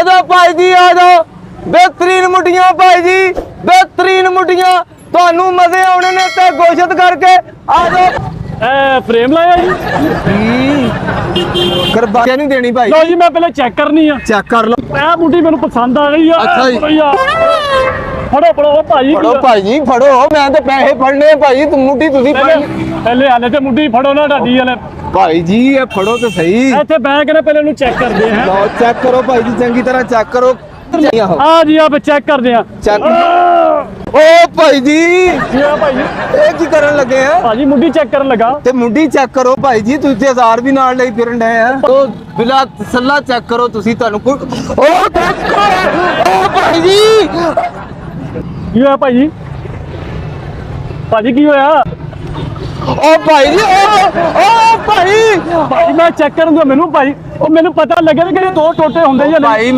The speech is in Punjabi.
जाओ भाई जी आ जाओ बेहतरीन मुंडियां भाई जी बेहतरीन मुंडियां ਤੁਹਾਨੂੰ ਮਜ਼ੇ ਆਉਣੇ ਨੇ ਤੇ ਗੋਸ਼ਤ ਕਰਕੇ ਆ ਜਾਓ फ्रेम लाया जी ਕੁਰਬਾਨੀ ਨਹੀਂ ਦੇਣੀ ਭਾਈ लो जी मैं पहले चेक करनी है ਚੈੱਕ ਕਰ ਲਓ ਇਹ ਮੁੰਡੀ ਮੈਨੂੰ ਪਸੰਦ ਆ ਗਈ ਆ ਅੱਛਾ ਜੀ। ਫੜੋ ਫੜੋ ਭਾਈ ਫੜੋ ਭਾਈ ਜੀ ਫੜੋ ਮੈਂ ਤੇ ਪੈਸੇ ਫੜਨੇ ਭਾਈ ਤੂੰ ਮੁੰਡੀ ਤੁਸੀਂ ਪਹਿਲੇ ਹਾਲੇ ਤੇ ਮੁੰਡੀ ਫੜੋ ਨਾ ਢਾਡੀ ਵਾਲੇ ਭਾਈ ਜੀ ਇਹ ਫੜੋ ਤੇ ਸਹੀ ਇੱਥੇ ਬੈਠ ਕੇ ਨਾ ਪਹਿਲੇ ਇਹਨੂੰ ਚੈੱਕ ਕਰਦੇ ਹਾਂ ਲਓ ਚੈੱਕ ਕਰੋ ਭਾਈ ਜੀ ਚੰਗੀ ਤਰ੍ਹਾਂ ਚੈੱਕ ਕਰੋ ਆ ਜੀ ਆਪ ਚੈੱਕ ਕਰਦੇ ਆ ਚੈੱਕ ਓ ਭਾਈ ਜੀ ਕੀ ਆ ਭਾਈ ਇਹ ਕੀ ਕਰਨ ਲੱਗੇ ਆ ਭਾਜੀ ਮੁੰਡੀ ਚੈੱਕ ਕਰਨ ਲੱਗਾ ਤੇ ਮੁੰਡੀ ਚੈੱਕ ਕਰੋ ਭਾਈ ਜੀ ਤੁਸੀਂ ਤੇ ਹਜ਼ਾਰ ਵੀ ਨਾਲ ਲਈ ਫਿਰਨ ਡਏ ਆ ਉਹ ਬਿਲਾ ਤਸੱਲਾ ਚੈੱਕ ਕਰੋ ਤੁਸੀਂ ਤੁਹਾਨੂੰ ਓ ਦੇਖੋ ਓ ਭਾਈ ਜੀ ਕੀ ਹੋਇਆ ਭਾਜੀ ਭਾਜੀ ਕੀ ਹੋਇਆ ਓ ਭਾਈ ਜੀ ਓ ਭਾਈ ਭਾਈ ਮੈਂ ਚੈੱਕ ਕਰਨ ਦਾ ਮੈਨੂੰ ਭਾਈ ਉਹ ਮੈਨੂੰ ਪਤਾ ਲੱਗਿਆ ਕਿ ਦੋ ਟੋਟੇ ਹੁੰਦੇ ਜਾਂ ਨਹੀਂ ਭਾਈ